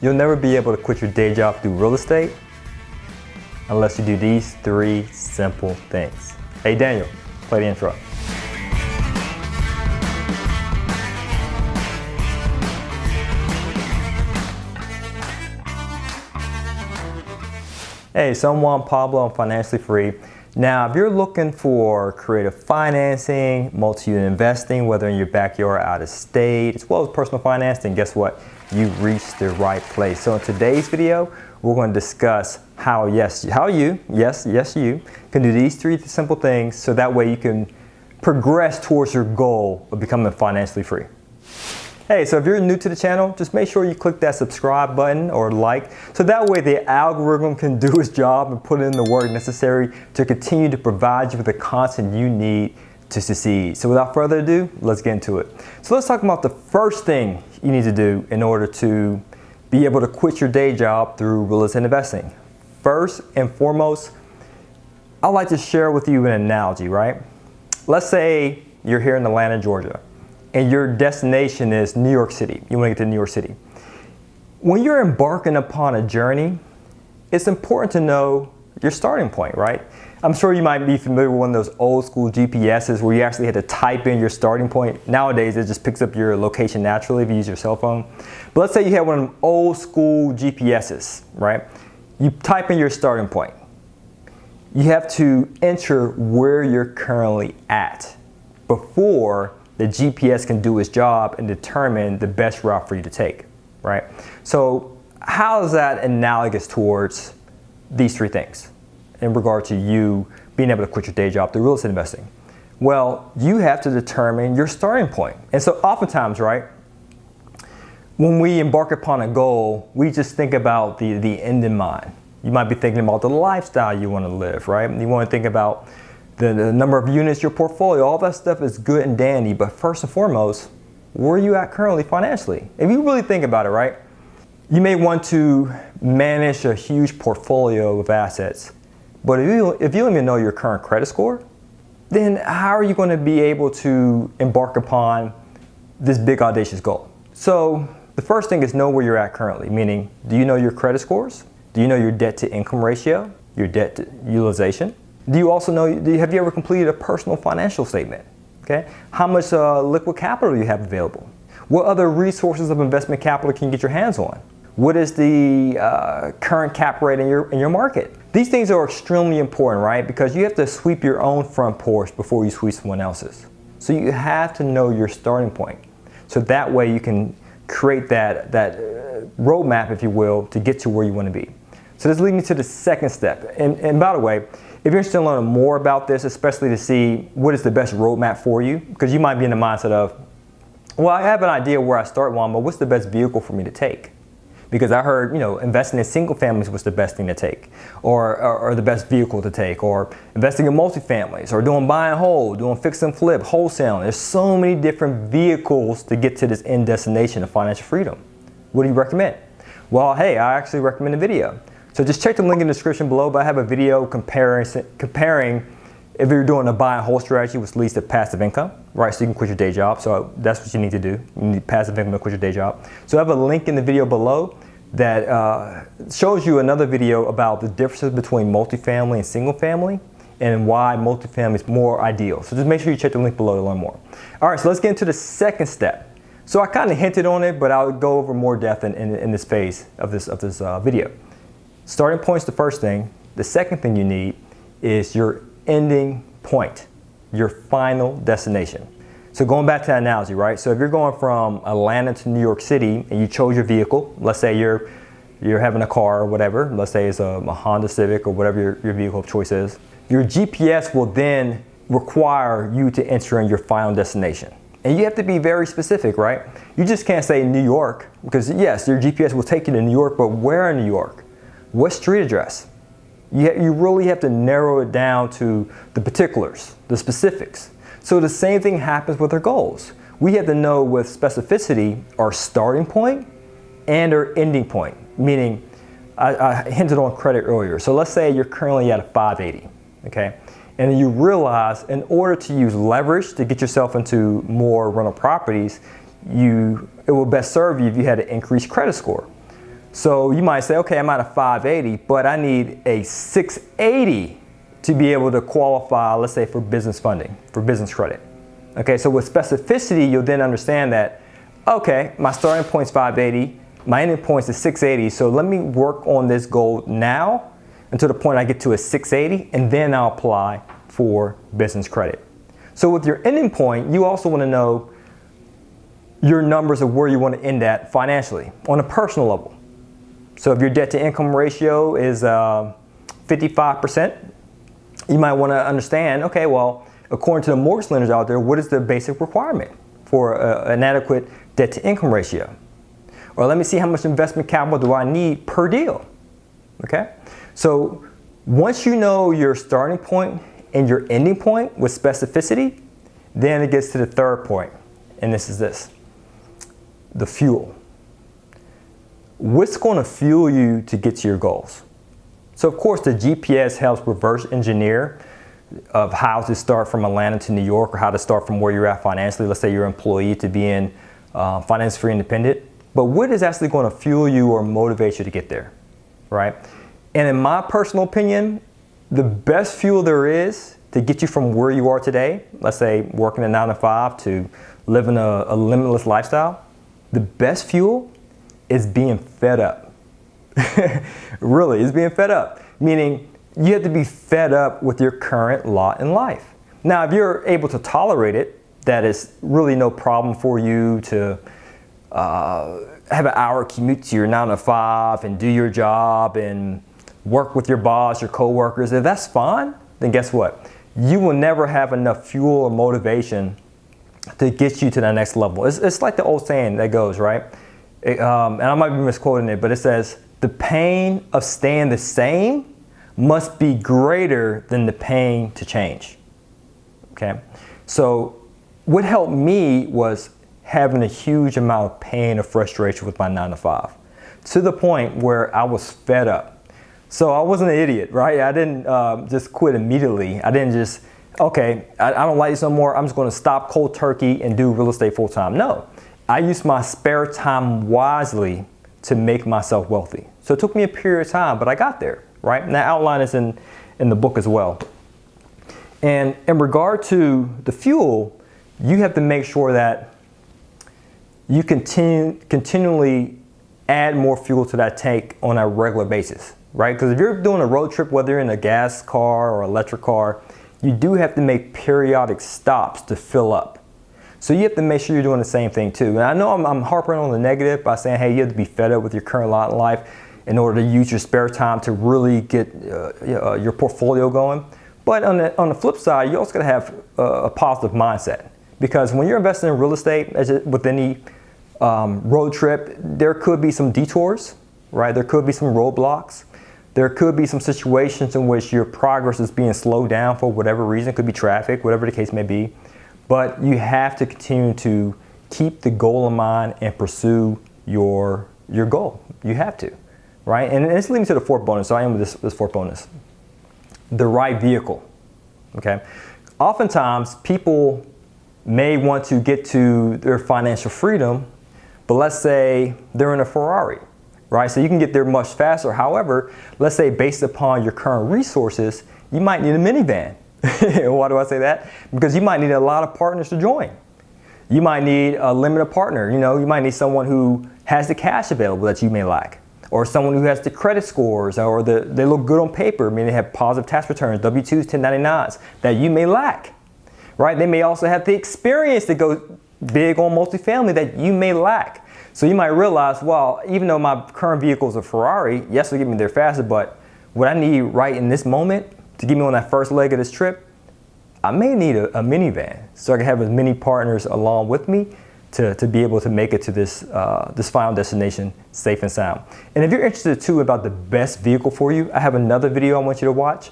You'll never be able to quit your day job through real estate unless you do these 3 simple things. Hey Daniel, play the intro. Hey, so I'm Juan Pablo, I'm financially free. Now, if you're looking for creative financing, multi-unit investing, whether in your backyard or out of state, as well as personal finance, then guess what? You've reached the right place. So in today's video, we're going to discuss how you can do these 3 simple things so that way you can progress towards your goal of becoming financially free. Hey, so if you're new to the channel, just make sure you click that subscribe button or like, so that way the algorithm can do its job and put in the work necessary to continue to provide you with the content you need to succeed. So without further ado, let's get into it. So let's talk about the first thing you need to do in order to be able to quit your day job through real estate investing. First and foremost, I'd like to share with you an analogy, right? Let's say you're here in Atlanta, Georgia, and your destination is New York City. You want to get to New York City. When you're embarking upon a journey, it's important to know your starting point, right? I'm sure you might be familiar with one of those old school GPSs where you actually had to type in your starting point. Nowadays, it just picks up your location naturally if you use your cell phone. But let's say you have one of them old school GPSs, right? You type in your starting point. You have to enter where you're currently at before the GPS can do its job and determine the best route for you to take, right? So how is that analogous towards these 3 things in regard to you being able to quit your day job through real estate investing? Well, you have to determine your starting point. And so oftentimes, right, when we embark upon a goal, we just think about the end in mind. You might be thinking about the lifestyle you want to live, right? You want to think about the number of units, your portfolio, all that stuff is good and dandy, but first and foremost, where are you at currently financially? If you really think about it, right, you may want to manage a huge portfolio of assets, but if you don't even know your current credit score, then how are you going to be able to embark upon this big audacious goal? So the first thing is know where you're at currently, meaning do you know your credit scores? Do you know your debt to income ratio, your debt to utilization? Do you also know, have you ever completed a personal financial statement? Okay, how much liquid capital do you have available? What other resources of investment capital can you get your hands on? What is the current cap rate in your market? These things are extremely important, right? Because you have to sweep your own front porch before you sweep someone else's. So you have to know your starting point. So that way you can create that roadmap, if you will, to get to where you want to be. So this leads me to the second step. And by the way, if you're interested in learning more about this, especially to see what is the best roadmap for you, because you might be in the mindset of, well, I have an idea where I start one, but what's the best vehicle for me to take? Because I heard, investing in single families was the best thing to take, or the best vehicle to take, or investing in multifamilies, or doing buy and hold, doing fix and flip, wholesaling. There's so many different vehicles to get to this end destination of financial freedom. What do you recommend? Well, hey, I actually recommend a video. So just check the link in the description below, but I have a video comparing if you're doing a buy and hold strategy, which leads to passive income, right? So you can quit your day job. So that's what you need to do. You need passive income to quit your day job. So I have a link in the video below that shows you another video about the differences between multifamily and single family and why multifamily is more ideal. So just make sure you check the link below to learn more. All right, so let's get into the second step. So I kind of hinted on it, but I'll go over more depth in this phase of this video. Starting point's the first thing. The second thing you need is your ending point, your final destination. So going back to that analogy, right? So if you're going from Atlanta to New York City and you chose your vehicle, let's say you're having a car or whatever, let's say it's a Honda Civic or whatever your vehicle of choice is, your GPS will then require you to enter in your final destination. And you have to be very specific, right? You just can't say New York, because yes, your GPS will take you to New York, but where in New York? What street address? You really have to narrow it down to the particulars, the specifics. So the same thing happens with our goals. We have to know with specificity our starting point and our ending point, meaning I hinted on credit earlier. So let's say you're currently at a 580, okay? And you realize in order to use leverage to get yourself into more rental properties, it will best serve you if you had an increased credit score. So you might say, okay, I'm at a 580, but I need a 680 to be able to qualify, let's say, for business funding, for business credit. Okay, so with specificity, you'll then understand that, okay, my starting point is 580, my ending point is 680, so let me work on this goal now until the point I get to a 680, and then I'll apply for business credit. So with your ending point, you also want to know your numbers of where you want to end at financially on a personal level. So if your debt to income ratio is 55%, you might want to understand, okay, well, according to the mortgage lenders out there, what is the basic requirement for an adequate debt to income ratio? Or let me see how much investment capital do I need per deal, okay? So once you know your starting point and your ending point with specificity, then it gets to the third point, and this is the fuel. What's going to fuel you to get to your goals? So of course the GPS helps reverse engineer of how to start from Atlanta to New York, or how to start from where you're at financially. Let's say you're an employee to being finance free independent. But what is actually going to fuel you or motivate you to get there, right? And in my personal opinion, the best fuel there is to get you from where you are today, let's say working a 9 to 5 to living a limitless lifestyle, the best fuel is being fed up. Really, it's being fed up. Meaning you have to be fed up with your current lot in life. Now, if you're able to tolerate it, that is really no problem for you to have an hour commute to your 9 to 5 and do your job and work with your boss, your coworkers. If that's fine, then guess what? You will never have enough fuel or motivation to get you to the next level. It's like the old saying that goes, right? And I might be misquoting it, but it says, the pain of staying the same must be greater than the pain to change. Okay? So what helped me was having a huge amount of pain or frustration with my 9 to 5, to the point where I was fed up. So I wasn't an idiot, right? I didn't just quit immediately. I didn't just, okay, I don't like this no more. I'm just going to stop cold turkey and do real estate full time. No, I used my spare time wisely to make myself wealthy. So it took me a period of time, but I got there, right? And that outline is in the book as well. And in regard to the fuel, you have to make sure that you continually add more fuel to that tank on a regular basis, right? Because if you're doing a road trip, whether you're in a gas car or electric car, you do have to make periodic stops to fill up. So you have to make sure you're doing the same thing too. And I know I'm harping on the negative by saying, hey, you have to be fed up with your current lot in life in order to use your spare time to really get your portfolio going. But on the flip side, you also got to have a positive mindset, because when you're investing in real estate, with any road trip, there could be some detours, right? There could be some roadblocks. There could be some situations in which your progress is being slowed down for whatever reason. It could be traffic, whatever the case may be. But you have to continue to keep the goal in mind and pursue your goal. You have to, right? And it's leading to the fourth bonus. So I am with this fourth bonus. The right vehicle, okay? Oftentimes, people may want to get to their financial freedom, but let's say they're in a Ferrari, right? So you can get there much faster. However, let's say based upon your current resources, you might need a minivan. Why do I say that? Because you might need a lot of partners to join. You might need a limited partner. You might need someone who has the cash available that you may lack, or someone who has the credit scores, or they look good on paper, meaning they have positive tax returns, W-2s, 1099s, that you may lack, right? They may also have the experience to go big on multifamily that you may lack. So you might realize, well, even though my current vehicle is a Ferrari, yes, it'll get me there faster, but what I need right in this moment to get me on that first leg of this trip, I may need a minivan, so I can have as many partners along with me to be able to make it to this final destination safe and sound. And if you're interested too about the best vehicle for you, I have another video I want you to watch.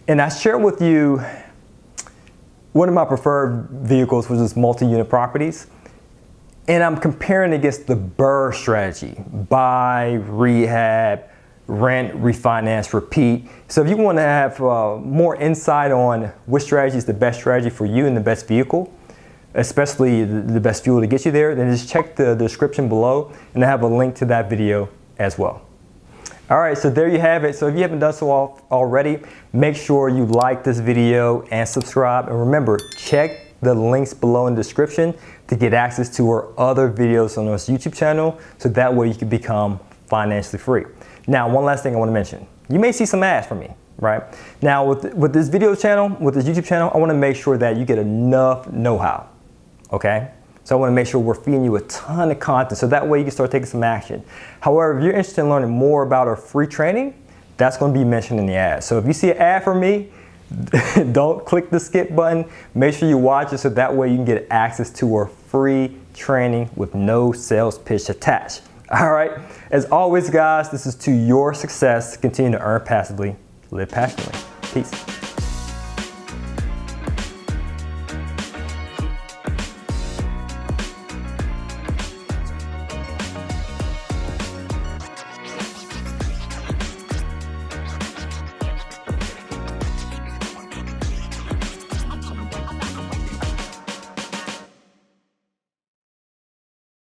And I share with you one of my preferred vehicles, which is multi-unit properties. And I'm comparing against the BRRRR strategy: buy, rehab, rent, refinance, repeat. So if you want to have more insight on which strategy is the best strategy for you and the best vehicle, especially the best fuel to get you there, then just check the description below, and I have a link to that video as well. All right, so there you have it. So if you haven't done so already, make sure you like this video and subscribe. And remember, check the links below in the description to get access to our other videos on this YouTube channel, so that way you can become financially free. Now, one last thing I want to mention. You may see some ads from me, right? Now, with this video channel, with this YouTube channel, I want to make sure that you get enough know-how, okay? So I want to make sure we're feeding you a ton of content, so that way you can start taking some action. However, if you're interested in learning more about our free training, that's going to be mentioned in the ad. So if you see an ad from me, don't click the skip button. Make sure you watch it, so that way you can get access to our free training with no sales pitch attached. All right. As always, guys, this is to your success. Continue to earn passively, live passionately. Peace.